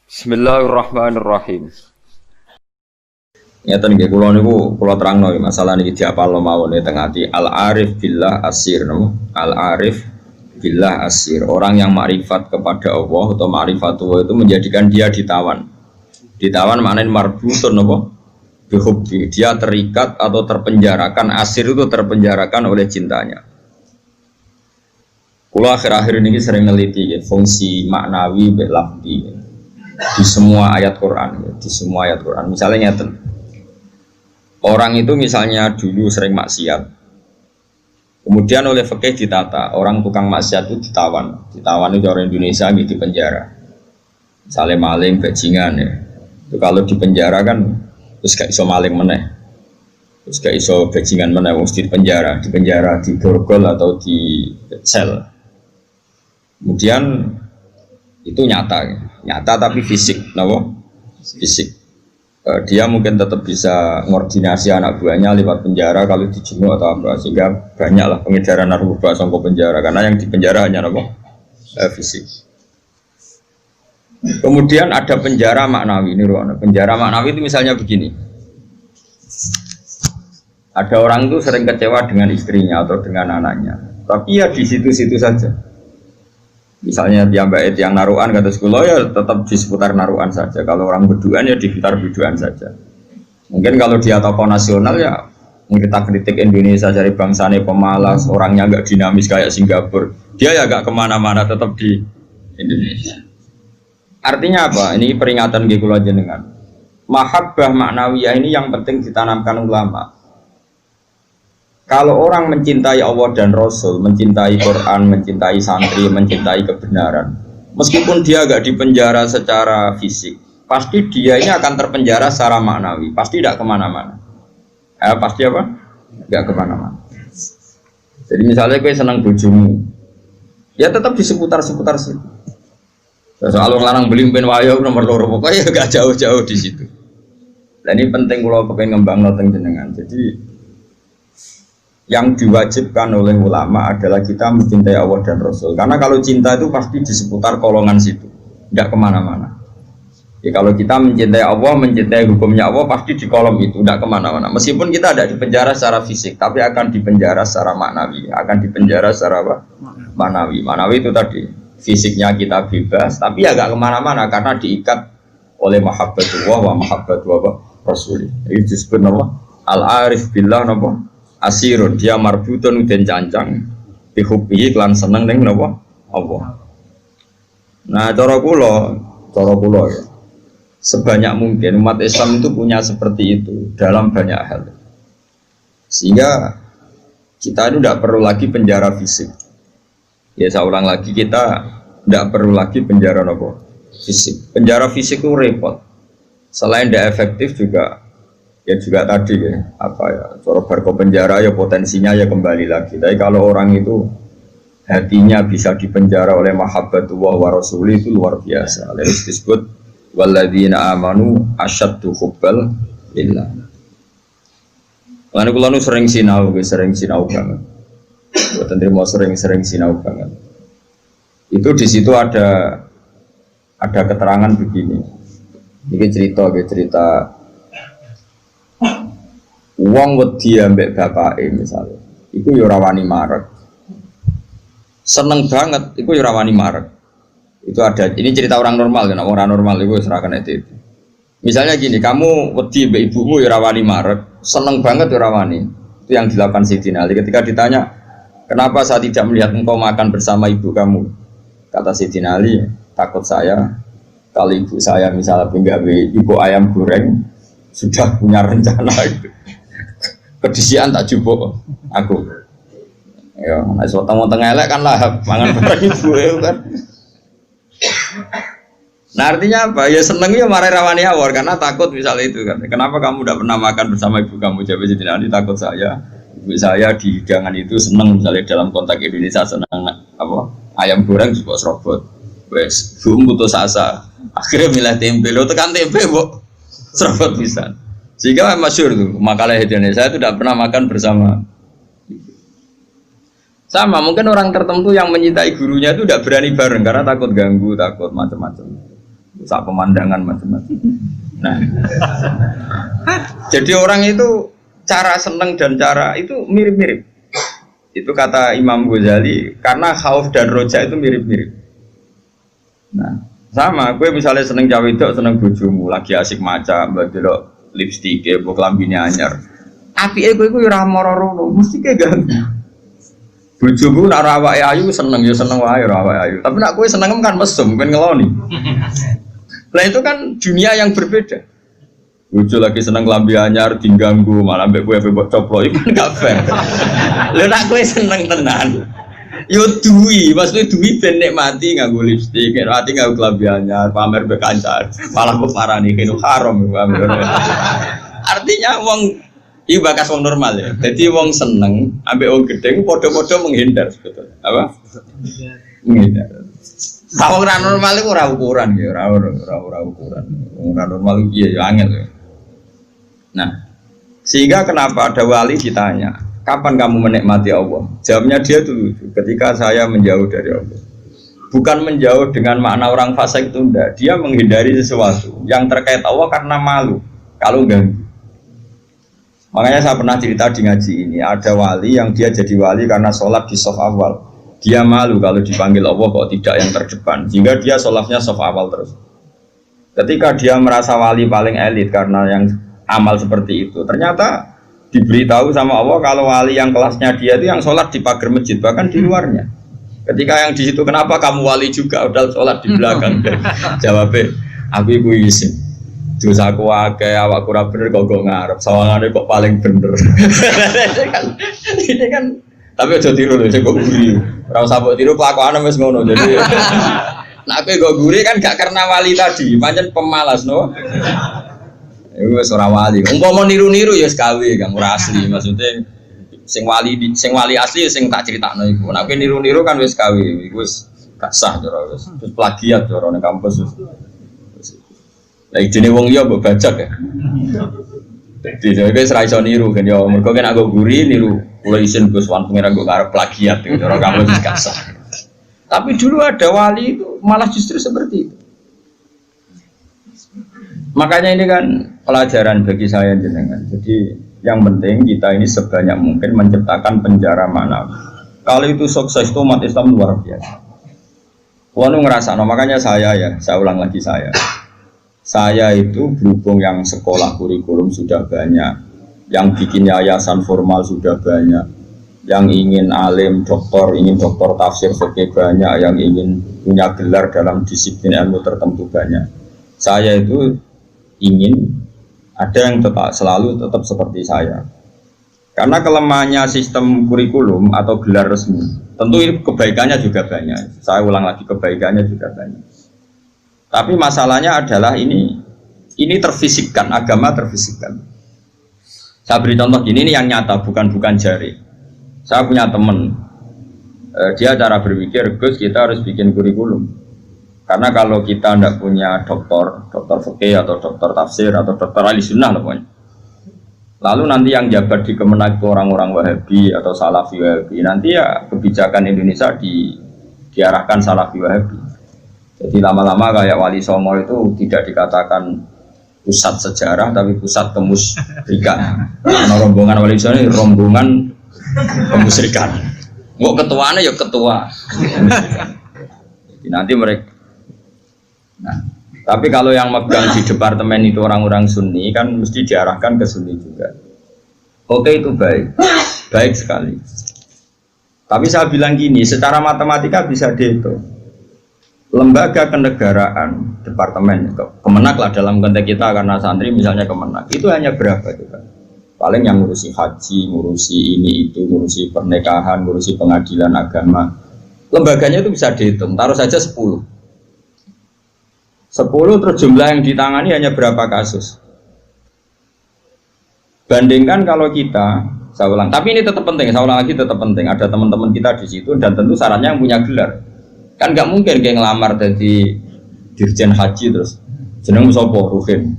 Bismillahirrahmanirrahim. Ngeten nggih kula terangno masalah niki diapalno mawon teng ati al-arif billah asir napa? Al-arif billah asir. Orang yang makrifat kepada Allah atau ma'rifatullah itu menjadikan dia ditawan. Ditawan maknanya marbutun napa? Bihubbi. Dia terikat atau terpenjarakan, asir itu terpenjarakan oleh cintanya. Kula akhir-akhir ini sering neliti ya, fungsi maknawi mek lafzi di semua ayat Quran, di semua ayat Quran. Misalnya ngeten. Orang itu misalnya dulu sering maksiat, kemudian oleh fikih ditata, orang tukang maksiat itu ditawan itu orang Indonesia gitu di penjara, misalnya maling, bajingan ya, itu kalau di penjara kan terus gak iso maling meneh, terus gak iso bajingan meneh, mesti di penjara, di borgol atau di sel. Kemudian itu nyata tapi fisik, kenapa? Fisik. Dia mungkin tetap bisa ngordinasi anak buahnya lewat penjara kalau dijenguk atau apa, sehingga banyaklah pengedaran narkoba sampai penjara karena yang di penjara hanya apa? Fisik. Kemudian ada penjara maknawi ini, penjara maknawi itu misalnya begini. Ada orang itu sering kecewa dengan istrinya atau dengan anaknya, tapi ya di situ-situ saja. Misalnya dia mbak yang naruhan kata sekolah ya tetap di seputar naruhan saja. Kalau orang beduan ya di seputar beduan saja. Mungkin kalau dia tokoh nasional ya kita kritik Indonesia dari bangsanya pemalas, orangnya agak dinamis kayak Singapura. Dia ya agak kemana-mana tetap di Indonesia. Artinya apa? Ini peringatan gitu aja dengan mahabbah maknawiyah ini yang penting ditanamkan ulama. Kalau orang mencintai Allah dan Rasul, mencintai Quran, mencintai santri, mencintai kebenaran, meskipun dia agak dipenjara secara fisik, pasti dia ini akan terpenjara secara maknawi, pasti tidak kemana-mana. Pasti apa? Tidak kemana-mana. Jadi misalnya gue senang bojomu, ya tetap di seputar-seputar situ. Soal larang beli wayo nomor loro, pokoknya gak jauh-jauh di situ. Dan ini penting kalau kepengen ngembang noteng jenengan. Jadi yang diwajibkan oleh ulama adalah kita mencintai Allah dan Rasul. Karena kalau cinta itu pasti di seputar kolongan situ, tidak kemana-mana. Ya, kalau kita mencintai Allah, mencintai hukumnya Allah, pasti di kolom itu, tidak kemana-mana. Meskipun kita tidak dipenjara secara fisik, tapi akan dipenjara secara maknawi, akan dipenjara secara apa? Maknawi. Maknawi itu tadi, fisiknya kita bebas, tapi agak kemana-mana karena diikat oleh mahabbatullah wa mahabbatullah Rasul. Itu disebut nama al-arif billah nama asirun, dia marbutun dan cancang dihubbihi klan seneng ning napa Allah. Nah, cara kula ya. Sebanyak mungkin umat Islam itu punya seperti itu dalam banyak hal. Sehingga kita itu tidak perlu lagi penjara fisik. Ya saya ulang lagi, kita tidak perlu lagi penjara napa fisik. Penjara fisik itu repot. Selain tidak efektif juga ya juga tadi ya, apa ya, cara barco penjara ya potensinya ya kembali lagi. Tapi kalau orang itu hatinya bisa dipenjara oleh mahabbatullah wa rasuli itu luar biasa. Lalu disebut walladzina amanu asyaddu hubbal lillah. Lan kula nu sering sinau banget. Mboten trimo sering sinau banget. Itu di situ ada keterangan begini. Ini cerita wong wedi ambek bapake misalnya, iku ya ora wani marek. Seneng banget, iku ya ora wani marek. Itu ada, ini cerita orang normal kan, orang normal itu serahkan itu. Misalnya gini, kamu wedi ambek ibumu ya ora wani marek, seneng banget ya ora wani. Itu yang dilakukan Sayyidina Ali ketika ditanya, "Kenapa saya tidak melihat engkau makan bersama ibu kamu?" Kata Sayyidina Ali, "Takut saya kalau ibu saya misalnya penggawe ibu ayam goreng sudah punya rencana itu. Kedisian tak jupuk aku. Ya, nek weteng-weteng elek kan lahap mangan bareng ibu kan. Nah artinya apa? Ya seneng ya marah rawani awor karena takut misalnya itu kan. Kenapa kamu tidak pernah makan bersama ibu kamu? Jawab Sayyidina Ali, takut saya ibu saya di hidangan itu seneng misalnya dalam konteks Indonesia seneng apa? Ayam goreng juga serobot. Wes, belum putus asa. Akhirnya milih tempe, lo tekan tempe, bu. Serobot bisa. Sehingga masyhur tuh makalah Indonesia itu tidak pernah makan bersama. Sama mungkin orang tertentu yang mencintai gurunya itu tidak berani bareng karena takut ganggu, takut macam-macam. sak pemandangan macam-macam. Nah, jadi orang itu cara seneng dan cara itu mirip-mirip. Itu kata Imam Ghazali, karena khauf dan roja itu mirip-mirip. Nah, sama, gue misalnya seneng cawe itu, seneng bojomu, lagi asik maca, mbak lipstick, mbok klambine anyar. Apike kowe iku ora moro-moro, mesti ke ganggu. Bojomu nak awake ayu seneng ya seneng wae ora awake ayu. Tapi nak kowe seneng kan mesum, ben ngeloni. Lah itu kan dunia yang berbeda. Bojo lagi seneng klambi anyar diganggu, malah mbek kowe mbok coplok iku kan gak fair. Lha nak kowe seneng tenan. Yo duwi, maksudnya duwi ben nikmati nganggo lipstik, nikmati nganggo klambi anyar, pamer mbek kancan. Malah kok parani kene haram. Artinya wong iki bakas wong normal ya. Jadi wong seneng ambek wong gedhe padha-padha menghindar sebetulnya. Apa? Menghindar. Wong ora normal iku ora ukuran ya, ora ukuran. Wong ora normal iki ya angel ya. Nah, sehingga kenapa ada wali ditanya, kapan kamu menikmati Allah? Jawabnya dia dulu, ketika saya menjauh dari Allah. Bukan menjauh dengan makna orang fasik itu enggak. Dia menghindari sesuatu yang terkait Allah karena malu kalau ganggu. Makanya saya pernah cerita di ngaji ini, ada wali yang dia jadi wali karena sholat di shaf awal. Dia malu kalau dipanggil Allah kok tidak yang terdepan, sehingga dia sholatnya shaf awal terus. Ketika dia merasa wali paling elit karena yang amal seperti itu, ternyata diberitahu sama Allah kalau wali yang kelasnya dia itu yang sholat di pagar masjid, bahkan di luarnya. Ketika yang di situ, kenapa kamu wali juga udah sholat di belakang? Jawabnya, aku iku isin. Dosa aku akeh, awakku ora bener kok ngarep, sawangane kok paling bener. Ini kan tapi aja tiru lho, kok guri. Ora usah mbok tiru kelakuane wis ngono. Jadi nek kowe kok guri kan gak karena wali tadi, pancen pemalas no. Iku wis ora wali. Umpama niru-niru ya wis gawe, Kang, ora asli. Maksudnya sing wali asli sing tak critakno iku. Nek niru-niru kan wis gawe, iku wis gak sah cara wis. Terus plagiat cara ning kampus wis. Lah jenenge wong liya mbok bajak ya. Dadi wis ra iso niru kan ya mergo nek aku guri niru kula isin Gus Wan pengen aku arep plagiat gitu cara kampus wis gak sah. Tapi dulu ada wali itu malah justru seperti itu. Makanya ini kan pelajaran bagi saya jenengan. Jadi yang penting kita ini sebanyak mungkin menciptakan penjara manawi. Kalau itu sukses itu umat Islam luar biasa. Wanu ngerasa, makanya saya ulang lagi saya itu berhubung yang sekolah kurikulum sudah banyak, yang bikin yayasan formal sudah banyak, yang ingin alim doktor, ingin doktor tafsir fikih banyak, yang ingin punya gelar dalam disiplin ilmu tertentu banyak. Saya itu ingin ada yang selalu tetap seperti saya. Karena kelemahannya sistem kurikulum atau gelar resmi, tentu ini kebaikannya juga banyak. Saya ulang lagi, kebaikannya juga banyak. Tapi masalahnya adalah ini terfisikkan, agama terfisikkan. Saya beri contoh gini, ini yang nyata, bukan jari. Saya punya teman, dia cara berpikir, Gus kita harus bikin kurikulum. Karena kalau kita tidak punya dokter fikih atau dokter tafsir atau dokter ahli sunnah lah pokoknya. Lalu nanti yang jabat di Kemenak itu orang-orang Wahabi atau Salafi Wahabi, nanti ya kebijakan Indonesia diarahkan Salafi Wahabi. Jadi lama-lama kayak Wali Songo itu tidak dikatakan pusat sejarah tapi pusat kemusyrikan. Karena rombongan Wali Songo ini rombongan kemusyrikan. Mau ketuanya ya ketua. Jadi nanti mereka. Nah, tapi kalau yang megang di departemen itu orang-orang Sunni kan mesti diarahkan ke Sunni juga. Oke itu baik sekali. Tapi saya bilang gini, secara matematika bisa dihitung. Lembaga kenegaraan, departemen, Kemenak lah dalam konteks kita karena santri misalnya Kemenak, itu hanya berapa juga? Paling yang ngurusi haji, ngurusi ini itu, ngurusi pernikahan, ngurusi pengadilan agama. Lembaganya itu bisa dihitung, taruh saja 10 terus jumlah yang ditangani hanya berapa kasus. Bandingkan kalau kita, saya ulang, tapi ini tetap penting, saya ulang lagi tetap penting. Ada teman-teman kita di situ dan tentu syaratnya yang punya gelar. Kan nggak mungkin kayak ngelamar jadi dirjen haji terus jeneng sopo Ruhin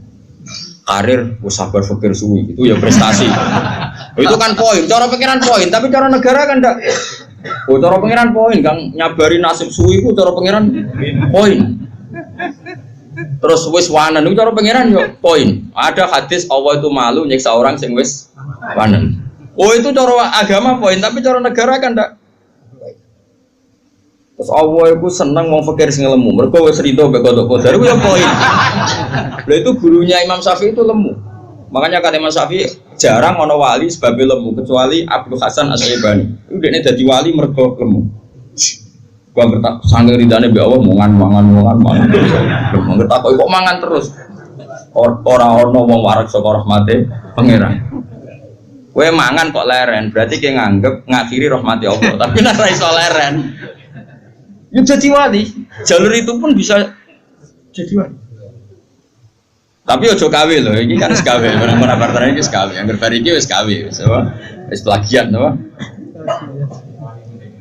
karir sabar fikir suwi itu ya prestasi. Itu kan poin, cara pengiran poin, tapi cara negara kan enggak. Cara pengiran poin, Kang nyabari nasib suwi itu cara pengiran poin. Terus wis wanen itu cara pangeran yo poin. Ada hadis Allah itu malu nyiksa orang sing wis wanen. Oh itu cara agama poin, tapi cara negara kan ndak. Terus Allah itu seneng wong fakir sing lemu. Mergo wis rido mbek kodok kodar iku yo poin. Lha itu gurunya Imam Syafi'i itu lemu. Makanya kata Imam Syafi'i jarang ono wali sebabnya lemu kecuali Abdul Hasan Asy-Syaibani. Itu dekne dadi wali mergo lemu. Gua ngertak sange ridane mbek Allah mangan. Ngertak kok mangan terus. Ora ono wong warak saka rahmate pangeran. Kowe mangan kok leren, berarti kowe nganggep ngakhiri rahmati Allah. Tapi nek ora iso leren, ya jadi wali. Jalur itu pun bisa jadi wali. Tapi ojo kawe lho, iki kan wis kawe, ora partner iki wis kawe. Angger bar iki wis kawe, wis plagiat to.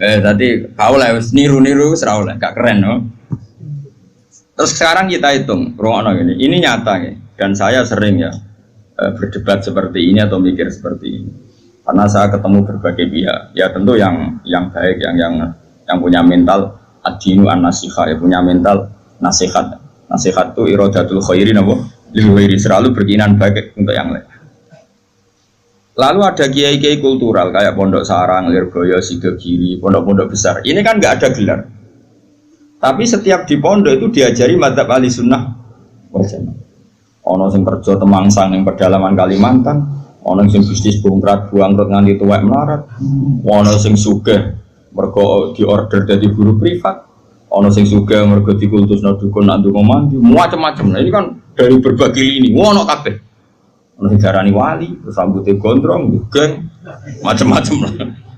Tadi kau lah niru-niru wis ora oleh, gak keren no. Terus sekarang kita hitung, ruang ini. Ini nyata ya, dan saya sering ya berdebat seperti ini atau mikir seperti ini. Karena saya ketemu berbagai pihak, ya tentu yang baik, yang punya mental ad-dinu an-nasiha, ya punya mental nasihat. Nasihat itu iradatul khairi napa? Lil khairi, selalu berkeinginan baik untuk yang lain. Lalu ada kiai-kiai kultural kayak Pondok Sarang, Lirboyo, Sidogiri, pondok-pondok besar. Ini kan nggak ada gelar. Tapi setiap di pondok itu diajari madzhab ahli sunnah wal jamaah. Ono sing kerja temangsang yang pedalaman Kalimantan, ono sing bisnis bongkrat buangkrut nganti tuwek melarat, ono sing sugih mergo diorder dari guru privat, ono sing sugih mergo dikultusno dukun nak ndonga mandi, macam-macam. Nah ini kan dari berbagai lini, ono kabeh. Ono sing darani wali, terus rambutnya gondrong, geng, macam-macam lah.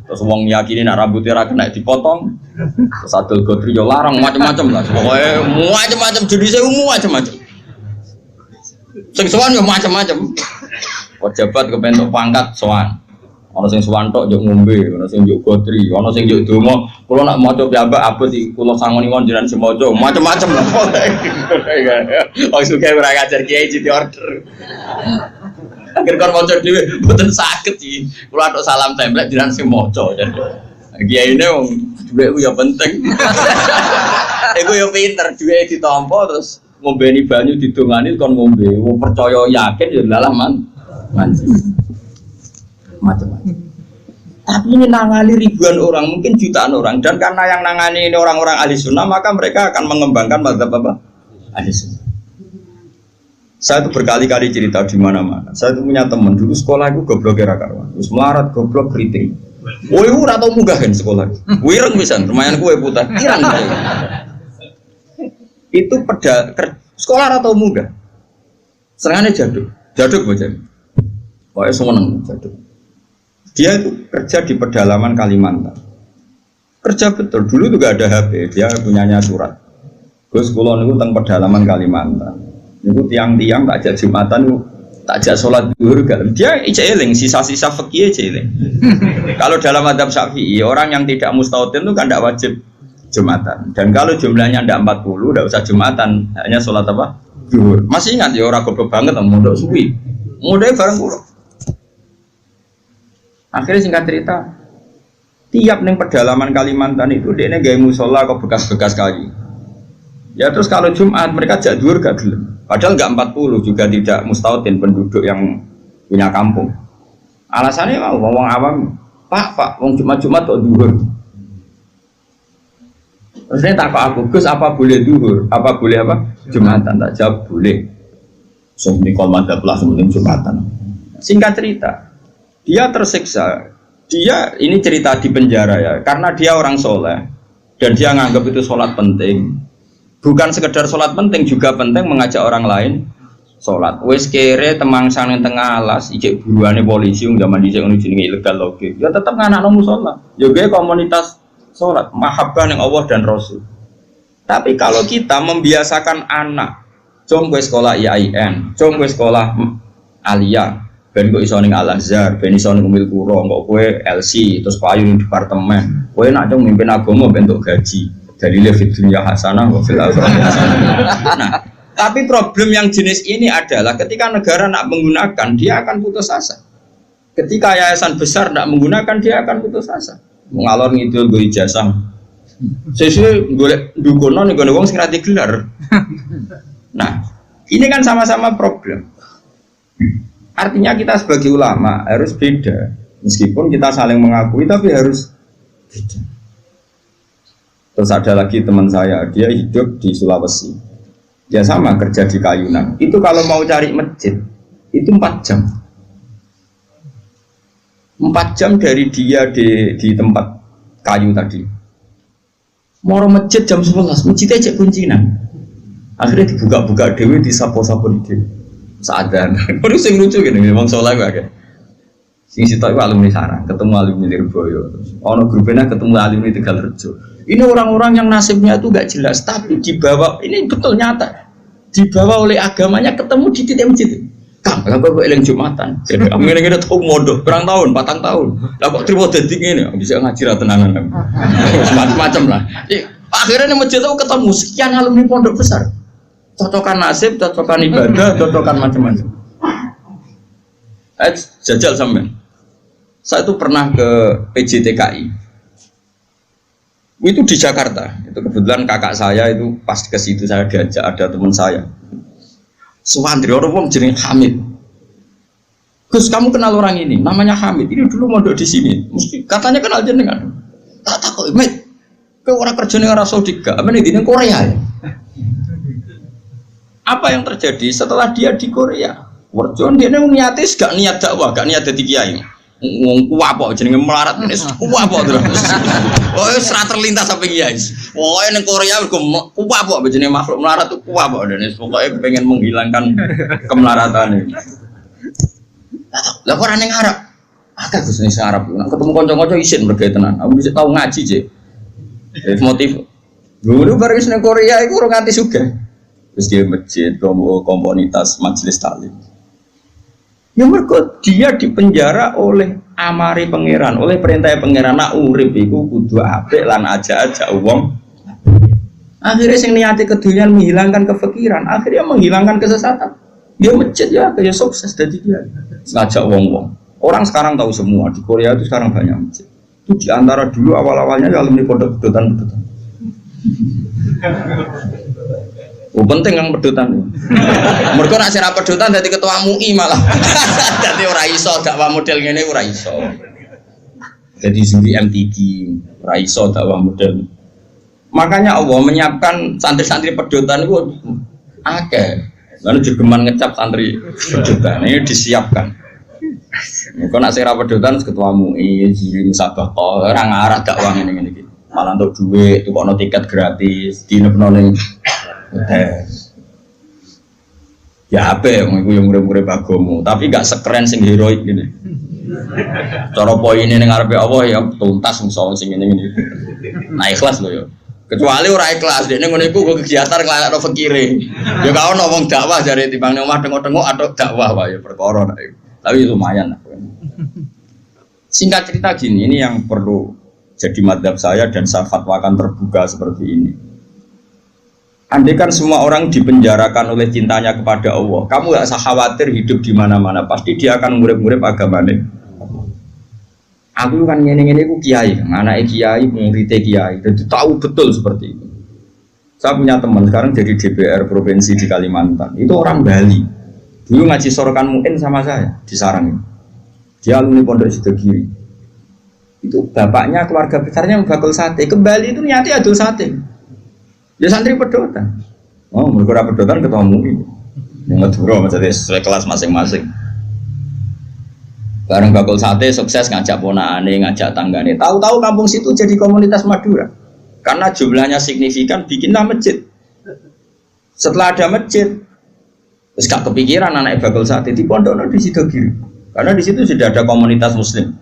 Terus wong yakini nak rambutnya ra kena dipotong. Terus adol godri yo larang macam-macam lah. Pokoke macam-macam jenisnya macam-macam. Sing sowan yo macam-macam. Pejabat kepentok pangkat sowan. Ono sing sowan tok yo ngombe, ono sing yo godri, ono sing yo donga. Kula nak maca piyambak abot iki kula sangoni wong jenengan sing maca macam-macam lah. Wong suka ora ngajar kiai di order. Akhir kon maca dhewe mboten saged iki. Kula tok salam template jenengan sing maca. Kiyaine wong dhuwit ku ya penting. Iku yo pinter dhuwit ditampa terus ngombeni banyu didongani kon ngombe. Wong percaya yakin ya lalah manci. Macam-macam. Tapi ini nangani ribuan orang, mungkin jutaan orang, dan karena yang nangani ini orang-orang ahli sunnah, maka mereka akan mengembangkan madzhab apa? Ahli sunnah. Saya itu berkali-kali cerita di mana-mana. Saya itu punya teman dulu sekolah itu goblok era karuan, terus melarat goblok keriting. Woi ora tau munggah kan sekolah. Wireng pisan, lumayan kue putih. Irang. Itu sekolah ora tau munggah. Serangane jaduk bocah. Pokoknya seneng jaduk. Dia itu kerja di pedalaman Kalimantan. Kerja betul. Dulu juga ada HP. Dia punyanya surat. Gus kulon itu tentang pedalaman Kalimantan. Itu tiang-tiang tak ajak Jumatan itu tak ajak sholat zuhur. Dia eling sisa-sisa fikih eling. Kalau dalam madzhab Syafi'i orang yang tidak mustautin itu kan tidak wajib Jumatan. Dan kalau jumlahnya tidak 40, tidak usah Jumatan, hanya sholat apa? Zuhur. Masih ingat ya orang goblok banget mondok suwi. Mondoknya bareng pulau. Akhirnya singkat cerita, tiap neng pedalaman Kalimantan itu dia gaya musola kok bekas-bekas kali. Ya terus kalau Jumat mereka jak dhuwur gak gelem. Padahal enggak 40 juga tidak mustautin penduduk yang punya kampung. Alasannya mau ngomong awam, Pak, wong Jumat kok dhuwur. Terus dia takut aku, Gus apa boleh dhuwur? Apa boleh apa? Jumatan, tak jawab boleh. Sementing madzhab lah sementing Jumatan. Singkat cerita, dia tersiksa. Dia ini cerita di penjara ya, karena dia orang soleh dan dia nganggap itu sholat penting. Bukan sekedar sholat penting, juga penting mengajak orang lain sholat. Wes kere temangsang yang tengah alas, ijek buruannya polisi, zaman dicek jenenge ilegal lagi. Ya tetap nganak nomu sholat. Juga komunitas sholat, mahabbah yang Allah dan Rasul. Tapi kalau kita membiasakan anak, jom gue sekolah IAIN, jom gue sekolah Aliyah, ben kok iso ning Al-Azhar, ben iso ning Umil Qura, kok kowe LC terus payu ning departemen. Kowe nak cung mimpin agama ben entuk gaji. Dalile fid dunya hasanah wa fil akhirati hasanah. Nah, tapi problem yang jenis ini adalah ketika negara nak menggunakan, dia akan putus asa. Ketika yayasan besar nak menggunakan, dia akan putus asa. Mengalor ngidul go ijazah. Sesuai golek dukono ning gone wong sing ra digelar. Nah, ini kan sama-sama problem. Artinya kita sebagai ulama harus beda. Meskipun kita saling mengakui, tapi harus beda. Terus ada lagi teman saya, dia hidup di Sulawesi. Ya sama, kerja di Kayunan. Itu kalau mau cari masjid, itu 4 jam. 4 jam dari dia di tempat kayu tadi. Mau masjid jam 11, masjidnya cek kuncinan. Akhirnya dibuka-buka dewi, disapo-sapo di dewi. Sadar. Baru sing lucu gini, memang soleh gue. Sing sitok itu alumni Sarang, ketemu alumni Lirboyo. Ono grupnya ketemu alumni Tegalrejo. Ini orang-orang yang nasibnya itu gak jelas, tapi dibawa, ini betul nyata. Dibawa oleh agamanya ketemu di titik masjid. Kang, apa kok eling Jumatan? Jadi kami ini kita tahu modal, berang tahun, 4 tahun. Lah kok terima detik ini, bisa ngaji ra tenanan. Macam-macam lah. Akhirnya di masjid itu ketemu sekian alumni pondok besar. Cocokan nasib, cocokan ibadah, cocokan macam-macam. Jajal sampean. Saya itu pernah ke PJTKI. Itu di Jakarta. Itu kebetulan kakak saya itu pas ke situ saya diajak, ada teman saya. Suwandri orang jeneng Hamid. Gus, kamu kenal orang ini? Namanya Hamid. Ini dulu mondok di sini. Mesti katanya kenal jenengan. Tak kok, Mit. Kau orang kerja ning Arab Saudi gak? Apa nih di Korea ya? Apa yang terjadi setelah dia di Korea? Warjon dia niatis gak niat dakwah, gak niat jadi kiai. Ngomong kuwapo jenenge melarat ini kuwapo terus. Oh, serat terlintas sampai kiai. Oh, ning Korea kuwapo jenenge makhluk melarat tuh kuwapo dan pokoknya pengen menghilangkan kemelaratan ini. Lah kok ora ning Arab? Akeh Gus ning Arab. Nek ketemu kanca-kanca isin mergo tenan. Aku bisa tahu ngaji, Cek. Motif. Dulu baru ning Korea iku ora nganti sugih. Terus dia masjid, komunitas majelis taklim. Ya mereka dia dipenjara oleh amari pangeran, oleh perintah pangeran. Nak urip iku kudu apik lan aja uang. Akhirnya sing niati kedunian menghilangkan kefikiran, akhirnya menghilangkan kesesatan. Dia masjid ya kayak sukses dari dia. Ngajak uang. Orang sekarang tahu semua di Korea itu sekarang banyak masjid. Itu diantara dulu awal-awalnya alumni pondok pedotan. Oh, penting yang pedotan. Mereka nak sira pedotan jadi ketua MUI malah. Jadi ora iso dakwah model ngene ora iso. Jadi sendiri MTQ ora iso dakwah model. Makanya Allah menyiapkan santri-santri pedotan itu akeh. Lalu jogeman ngecap santri pedotan ini disiapkan. Mereka nak sira pedotan ketua MUI, jiri musabaqah, ora ngarah dakwah ngene-ngene iki. Malah untuk duit, tukokno tiket gratis, dinepno ning ya apa ya, yang murid-murid bagomu, tapi gak sekeren sing heroik gini. Cara poinnya ning ngarepe Allah ya tuntas musuh sing ngene. Nah ikhlas loh ya. Kecuali ora ikhlas, dekne ngono iku kegiatan nglakokno fakire. Ya gak ono wong dakwah jare timbang ning omah tengok-tengok atau dakwah wae perkara. Tapi lumayan lah. Singkat cerita gini, ini yang perlu jadi madhab saya dan saya fatwakan terbuka seperti ini. Andai kan semua orang dipenjarakan oleh cintanya kepada Allah, kamu gak usah khawatir hidup di mana-mana, pasti dia akan murid-murid agamanya. Aku kan ngene-ngene ku kiai, anake kiai, muridé kiai, jadi tahu betul seperti itu. Saya punya teman sekarang jadi DPR provinsi di Kalimantan, itu orang Bali. Dulu ngaji sorokan muin sama saya di Sarang. Dia alumni Pondok Sidogiri. Itu bapaknya keluarga besarnya bakul sate. Ke Bali itu niati adul sate. Ya santri pedotan. Oh, mereka pedotan ketemu ini. Yang ngeduro maksudnya sesuai kelas masing-masing. Bareng bakul sate sukses ngajak ponakane, ngajak tanggane. Tahu-tahu kampung situ jadi komunitas Madura. Karena jumlahnya signifikan bikinlah masjid. Setelah ada masjid, terus gak kepikiran anak bakul sate di pondok di Sidogiri. Karena di situ sudah ada komunitas muslim.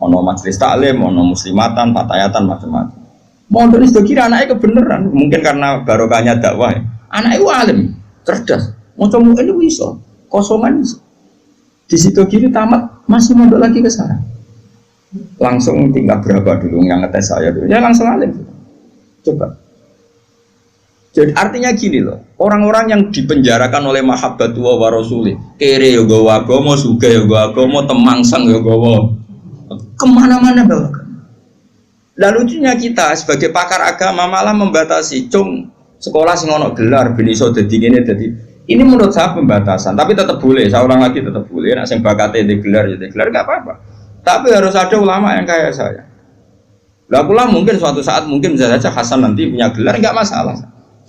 Ono majelis taklim, ono muslimatan, fatayatan macam-macam. Mondok itu kira anaknya kebenaran, mungkin karena barokahnya dakwah. Anaknya alim, cerdas. Mau coba ini bisa, kosongan bisa. Di situ kiri tamat masih mondok lagi ke sana. Langsung tinggal berapa dulu yang ngetes saya dulu, ya langsung alim. Coba. Jadi artinya gini loh, orang-orang yang dipenjarakan oleh mahabbatullah wa rasulih, kere ya gawa agama, suga ya gawa agama, temangsang ya gawa, kemana-mana bawa. Lalu lucunya kita sebagai pakar agama malah membatasi, cung Sekolah sing ono gelar ben iso dadi ngene dadi. Ini menurut saya pembatasan, tapi tetap boleh. Saya ulang lagi tetap boleh. Nek sing bakate di gelar ya di gelar enggak apa-apa. Tapi harus ada ulama yang kayak saya. Lah pula mungkin suatu saat mungkin bisa saja Hasan nanti punya gelar enggak masalah.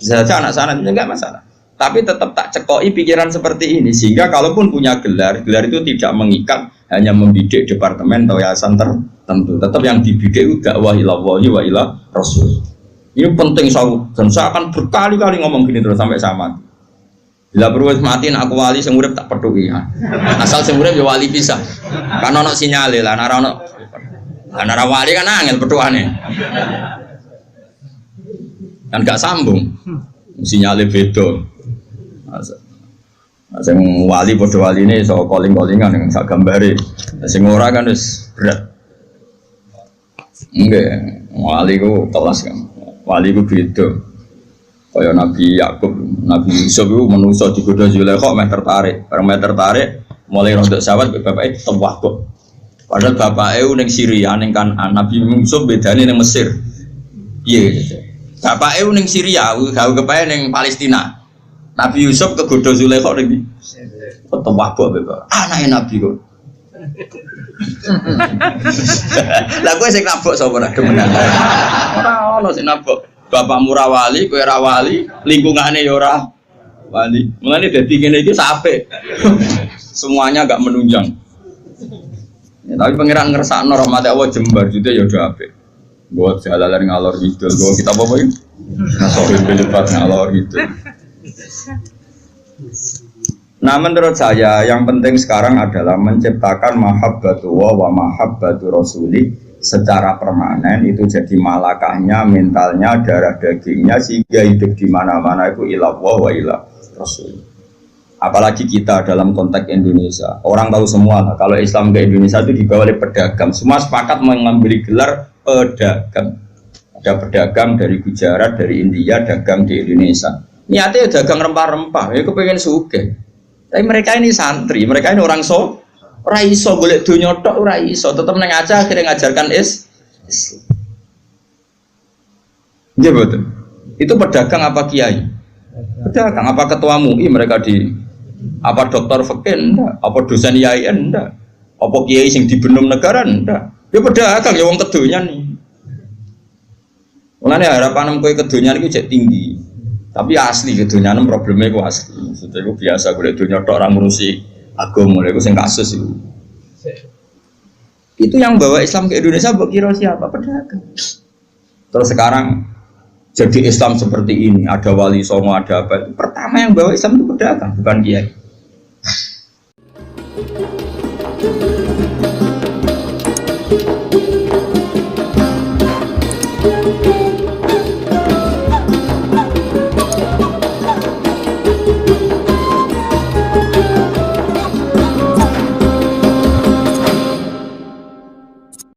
Bisa saja anak sana enggak masalah. Tapi tetap tak cekoi pikiran seperti ini sehingga kalaupun punya gelar, gelar itu tidak mengikat hanya membidik departemen atau yayasan tertentu. Tetap yang dibidik itu dakwah ilallahi wa ila rasul. Ini penting dan saya akan berkali-kali ngomong gini terus sampai saya mati. Bila perlu mati aku wali sing urip tak peduli ya. Asal sing urip ya wali bisa. Kan ono sinyale lah nek ono. Ana wali kan angel petuane. Kan gak sambung. Sinyale beda. Sing wali padha waline iso calling-callingan ning sak gambare. Sing ora kan wis berat. Nggih, wali ku kelas kan. Wali ku beda. Kaya Nabi Yakub, Nabi Yusuf itu menungso digoda Zulaikha meh tertarik. Bareng meh tertarik, mulai rontok sawat bapake tewah kok. Padahal bapake ning Syria ning Kanaan, Nabi Yusuf bedane ning Mesir. Piye? Bapake ning Syria, gawe kepae ning Palestina. Nabi Yusuf kegoda Zulaikha ning tewah kok bapak. Anake Nabi kok. Lah kowe sing nabok sapa ora demenan. Ora ono sing nabok. Bapak murah wali, kowe ora wali, lingkungane ya ora wali. Mulane dadi ngene iki sampe. Semuanya agak menunjang. Ya, tapi pangeran ngersakno rahmat Allah jembar jute ya udah apik. Buat jalalan ngalor ngidul, gua kita apa iki? Nasohil belepat ngalor ngidul. Nah menurut saya yang penting sekarang adalah menciptakan mahabbatu wa mahabbatu rasuli secara permanen itu jadi malakahnya, mentalnya, darah dagingnya sehingga hidup di mana-mana itu ilallah wa ila rasul. Apalagi kita dalam konteks Indonesia, orang tahu semua lah, kalau Islam ke Indonesia itu dibawa oleh pedagang, semua sepakat mengambil gelar pedagang. Ada pedagang dari Gujarat, dari India, dagang di Indonesia. Niatnya ya dagang rempah-rempah, ya kepengen sugih. Tapi mereka ini santri, mereka ini orang ora iso golek donya tok ora iso, tetep nang aja akhirnya ngajarkan Islam. Nggih betul. Itu pedagang apa kiai? Pedagang apa ketua MUI mereka di apa dokter fikih ndak, apa dosen IAIN ndak, apa kiai sing dibenom negara ndak. Ya pedagang ya wong kedonyan nih. Mulane harapan kowe kedonyan iku jek tinggi. Tapi asli kedonyan problemnya iku asli. Maksudnya iku biasa golek donya tok ora ngurusi agama itu yang kasus itu. Itu yang bawa Islam ke Indonesia kira siapa? Pedagang. Terus sekarang jadi Islam seperti ini, ada wali songo, ada apa? Pertama yang bawa Islam itu pedagang, bukan kiai.